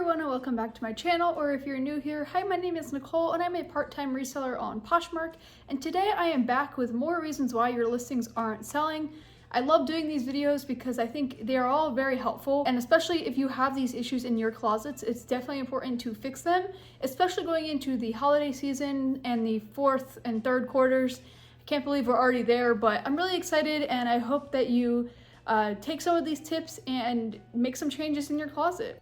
everyone and welcome back to my channel, or if you're new here, hi, my name is Nicole and I'm a part-time reseller on Poshmark, and today I am back with more reasons why your listings aren't selling. I love doing these videos because I think they are all very helpful, and especially if you have these issues in your closets, it's definitely important to fix them, especially going into the holiday season and the fourth and third quarters. I can't believe we're already there, but I'm really excited and I hope that you take some of these tips and make some changes in your closet.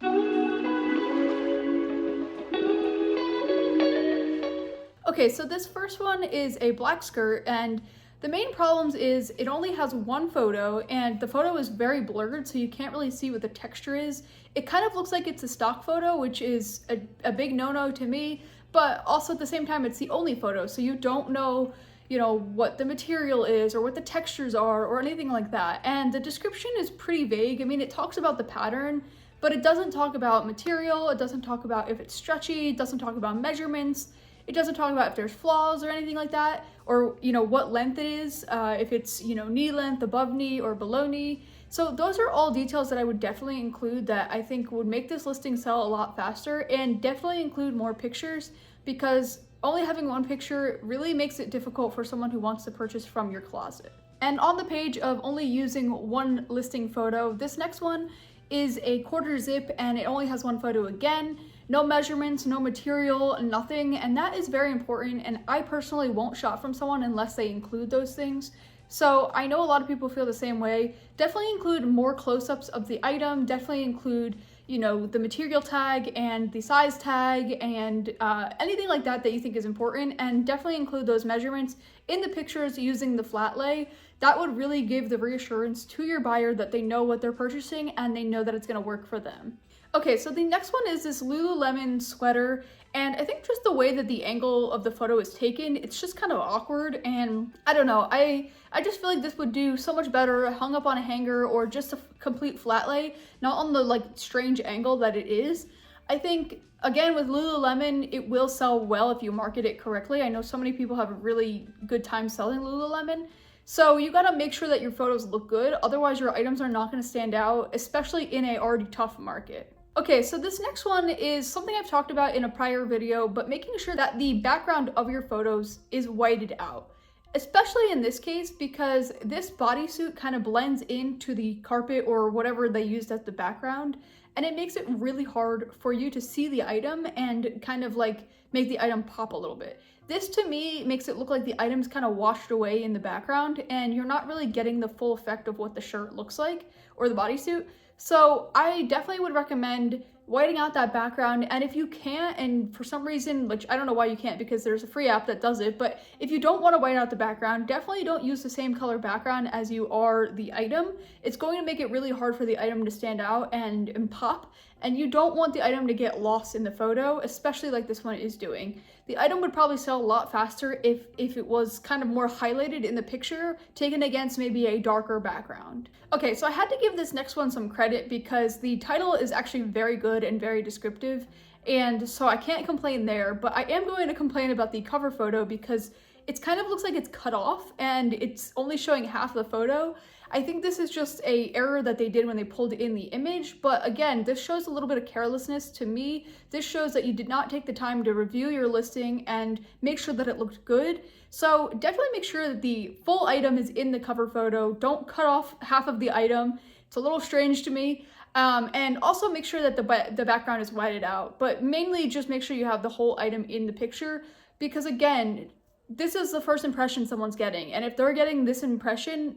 Okay, so this first one is a black skirt, and the main problems is it only has one photo and the photo is very blurred, so you can't really see what the texture is. It kind of looks like it's a stock photo, which is a big no-no to me, but also at the same time it's the only photo, so you don't know what the material is or what the textures are or anything like that. And the description is pretty vague. I mean, it talks about the pattern, but it doesn't talk about material. It doesn't talk about if it's stretchy. It doesn't talk about measurements. It doesn't talk about if there's flaws or anything like that, or what length it is, if it's knee length, above knee or below knee. So those are all details that I would definitely include that I think would make this listing sell a lot faster, and definitely include more pictures, because only having one picture really makes it difficult for someone who wants to purchase from your closet. And on the page of only using one listing photo, this next one is a quarter zip and it only has one photo again. No measurements, no material, nothing, and that is very important, and I personally won't shop from someone unless they include those things. So I know a lot of people feel the same way. Definitely include more close-ups of the item, definitely include the material tag and the size tag and anything like that that you think is important, and definitely include those measurements in the pictures using the flat lay. That would really give the reassurance to your buyer that they know what they're purchasing and they know that it's going to work for them. Okay, so the next one is this Lululemon sweater, and I think just the way that the angle of the photo is taken, it's just kind of awkward, and I don't know, I just feel like this would do so much better hung up on a hanger or just a complete flat lay, not on the strange angle that it is. I think, again, with Lululemon, it will sell well if you market it correctly. I know so many people have a really good time selling Lululemon. So you gotta make sure that your photos look good, otherwise your items are not gonna stand out, especially in a already tough market. Okay, so this next one is something I've talked about in a prior video, but making sure that the background of your photos is whited out. Especially in this case, because this bodysuit kind of blends into the carpet or whatever they used as the background, and it makes it really hard for you to see the item and kind of make the item pop a little bit. This to me makes it look like the item's kind of washed away in the background and you're not really getting the full effect of what the shirt looks like or the bodysuit. So I definitely would recommend whiting out that background, and if you can't, and for some reason, which I don't know why you can't because there's a free app that does it, but if you don't want to white out the background, definitely don't use the same color background as you are the item. It's going to make it really hard for the item to stand out and pop, and you don't want the item to get lost in the photo, especially like this one is doing. The item would probably sell a lot faster if it was kind of more highlighted in the picture, taken against maybe a darker background. Okay, so I had to give this next one some credit because the title is actually very good and very descriptive, and so I can't complain there, but I am going to complain about the cover photo because it kind of looks like it's cut off and it's only showing half the photo. I think this is just an error that they did when they pulled in the image, but again, this shows a little bit of carelessness to me. This shows that you did not take the time to review your listing and make sure that it looked good. So definitely make sure that the full item is in the cover photo. Don't cut off half of the item. It's a little strange to me. And also make sure that the background is whited out, but mainly just make sure you have the whole item in the picture, because again, this is the first impression someone's getting, and if they're getting this impression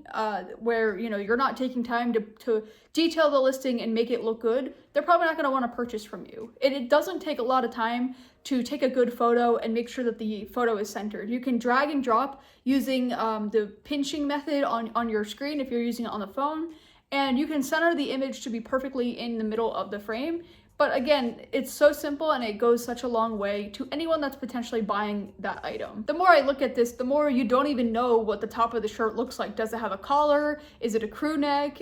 where you're not taking time to detail the listing and make it look good, they're probably not going to want to purchase from you. It doesn't take a lot of time to take a good photo and make sure that the photo is centered. You can drag and drop using the pinching method on your screen if you're using it on the phone, and you can center the image to be perfectly in the middle of the frame. But again, it's so simple and it goes such a long way to anyone that's potentially buying that item. The more I look at this, the more you don't even know what the top of the shirt looks like. Does it have a collar? Is it a crew neck?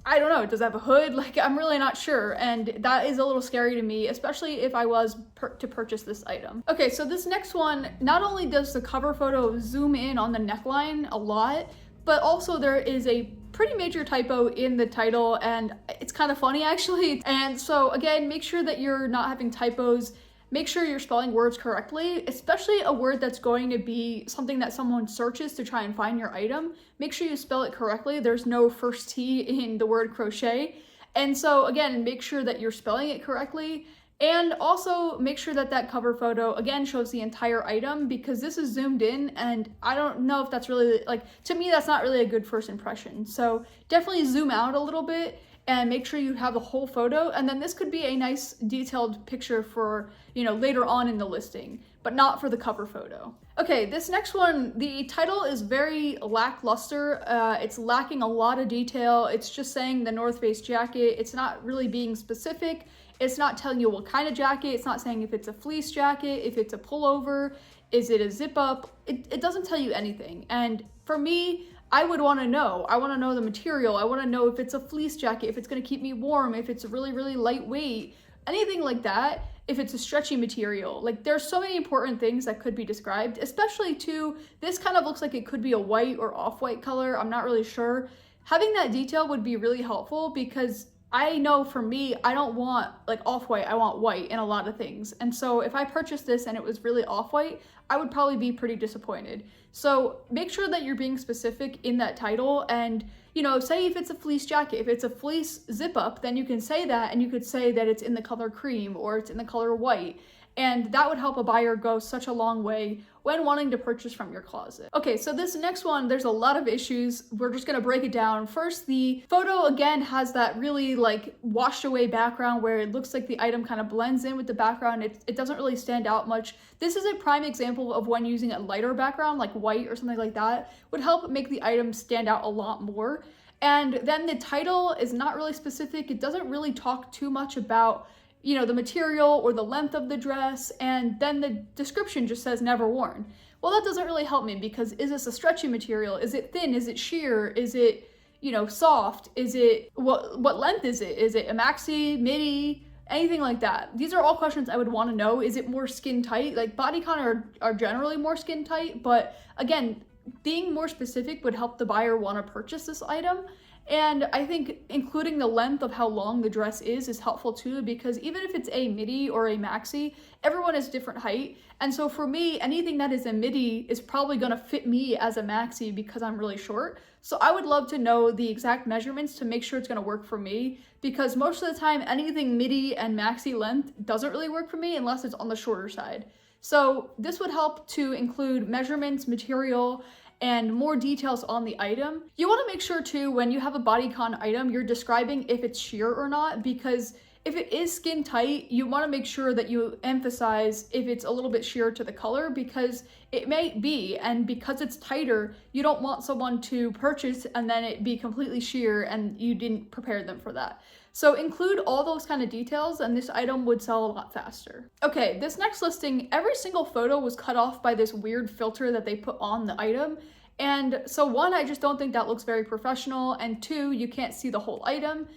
I don't know. Does it have a hood? I'm really not sure. And that is a little scary to me, especially if I was to purchase this item. Okay, so this next one, not only does the cover photo zoom in on the neckline a lot, but also there is a pretty major typo in the title, and it's kind of funny actually. And so again, make sure that you're not having typos. Make sure you're spelling words correctly, especially a word that's going to be something that someone searches to try and find your item. Make sure you spell it correctly. There's no first T in the word crochet. And so again, make sure that you're spelling it correctly. And also make sure that that cover photo again shows the entire item, because this is zoomed in and I don't know if that's really, like, to me that's not really a good first impression. So definitely zoom out a little bit and make sure you have the whole photo, and then this could be a nice detailed picture for, you know, later on in the listing, but not for the cover photo. Okay, this next one, the title is very lackluster. It's lacking a lot of detail. It's just saying the North Face jacket. It's not really being specific. It's not telling you what kind of jacket. It's not saying if it's a fleece jacket, if it's a pullover, is it a zip up? It doesn't tell you anything. And for me, I would want to know. I want to know the material. I want to know if it's a fleece jacket, if it's going to keep me warm, if it's really, really lightweight, anything like that. If it's a stretchy material. Like, there's so many important things that could be described, especially too, this kind of looks like it could be a white or off-white color. I'm not really sure. Having that detail would be really helpful, because I know for me, I don't want like off-white, I want white in a lot of things. And so if I purchased this and it was really off-white, I would probably be pretty disappointed. So make sure that you're being specific in that title, and, you know, say if it's a fleece jacket, if it's a fleece zip up, then you can say that, and you could say that it's in the color cream or it's in the color white. And that would help a buyer go such a long way when wanting to purchase from your closet. Okay, so this next one, there's a lot of issues. We're just gonna break it down. First, the photo again has that really like washed away background where it looks like the item kind of blends in with the background. It doesn't really stand out much. This is a prime example of when using a lighter background like white or something like that would help make the item stand out a lot more. And then the title is not really specific. It doesn't really talk too much about, you know, the material or the length of the dress, and then the description just says never worn. Well, that doesn't really help me, because is this a stretchy material? Is it thin? Is it sheer? Is it, you know, soft? Is it, what length is it? Is it a maxi, midi, anything like that? These are all questions I would want to know. Is it more skin tight? Like, bodycon are generally more skin tight, but again, being more specific would help the buyer want to purchase this item. And I think including the length of how long the dress is helpful too, because even if it's a midi or a maxi, everyone is different height. And so for me, anything that is a midi is probably gonna fit me as a maxi because I'm really short. So I would love to know the exact measurements to make sure it's gonna work for me, because most of the time anything midi and maxi length doesn't really work for me unless it's on the shorter side. So this would help to include measurements, material, and more details on the item. You want to make sure too, when you have a bodycon item, you're describing if it's sheer or not, because if it is skin tight, you want to make sure that you emphasize if it's a little bit sheer to the color, because it may be, and because it's tighter, you don't want someone to purchase and then it be completely sheer and you didn't prepare them for that. So include all those kind of details and this item would sell a lot faster. Okay, this next listing, every single photo was cut off by this weird filter that they put on the item. And so one, I just don't think that looks very professional, and two, you can't see the whole item.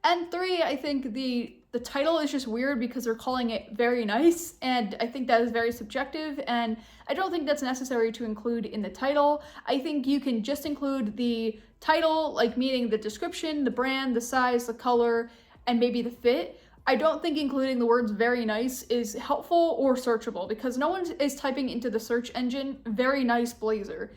And three, I think the title is just weird because they're calling it very nice, and I think that is very subjective, and I don't think that's necessary to include in the title. I think you can just include the title, like meaning the description, the brand, the size, the color, and maybe the fit. I don't think including the words very nice is helpful or searchable, because no one is typing into the search engine very nice blazer.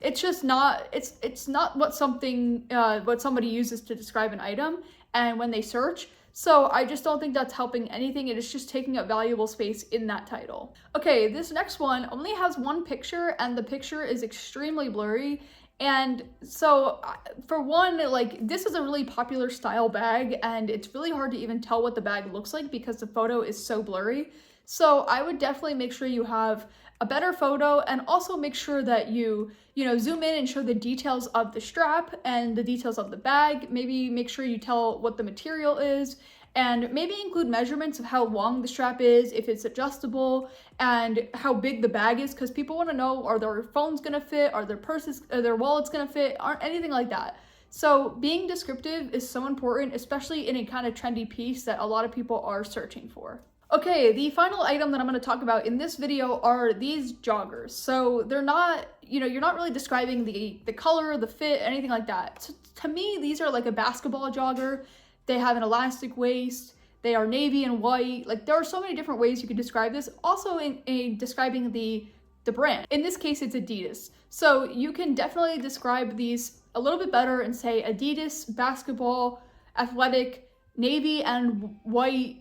It's just not, it's not what somebody uses to describe an item and when they search. So I just don't think that's helping anything. It is just taking up valuable space in that title. Okay, this next one only has one picture and the picture is extremely blurry. And so for one, like, this is a really popular style bag and it's really hard to even tell what the bag looks like because the photo is so blurry. So I would definitely make sure you have a better photo, and also make sure that you zoom in and show the details of the strap and the details of the bag. Maybe make sure you tell what the material is, and maybe include measurements of how long the strap is, if it's adjustable, and how big the bag is, because people want to know, are their phones gonna fit, are their purses, are their wallets gonna fit, aren't anything like that. So being descriptive is so important, especially in a kind of trendy piece that a lot of people are searching for. Okay, the final item that I'm going to talk about in this video are these joggers. So they're not, you're not really describing the color, the fit, anything like that. So to me, these are like a basketball jogger. They have an elastic waist. They are navy and white. Like there are so many different ways you could describe this. Also in describing the brand. In this case, it's Adidas. So you can definitely describe these a little bit better and say Adidas basketball, athletic, navy and white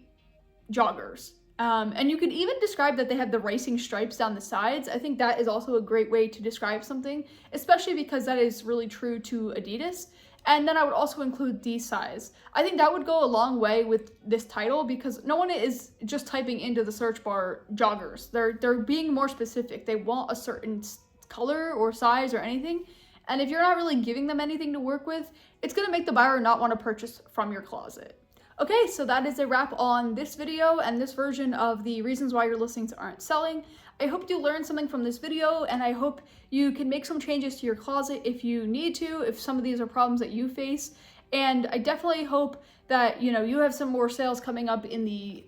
joggers. And you can even describe that they have the racing stripes down the sides. I think that is also a great way to describe something, especially because that is really true to Adidas. And then I would also include the size. I think that would go a long way with this title because no one is just typing into the search bar joggers. They're being more specific. They want a certain color or size or anything. And if you're not really giving them anything to work with, it's gonna make the buyer not want to purchase from your closet. Okay, so that is a wrap on this video and this version of the reasons why your listings aren't selling. I hope you learned something from this video, and I hope you can make some changes to your closet if you need to, if some of these are problems that you face. And I definitely hope that you have some more sales coming up in the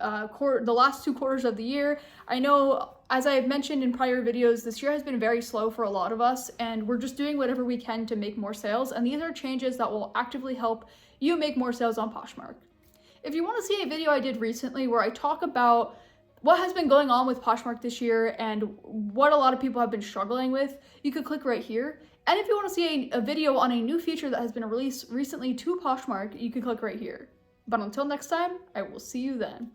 last 2 quarters of the year. I know, as I have mentioned in prior videos, this year has been very slow for a lot of us, and we're just doing whatever we can to make more sales. And these are changes that will actively help you make more sales on Poshmark. If you want to see a video I did recently where I talk about what has been going on with Poshmark this year and what a lot of people have been struggling with, you could click right here. And if you want to see a video on a new feature that has been released recently to Poshmark, you can click right here. But until next time, I will see you then.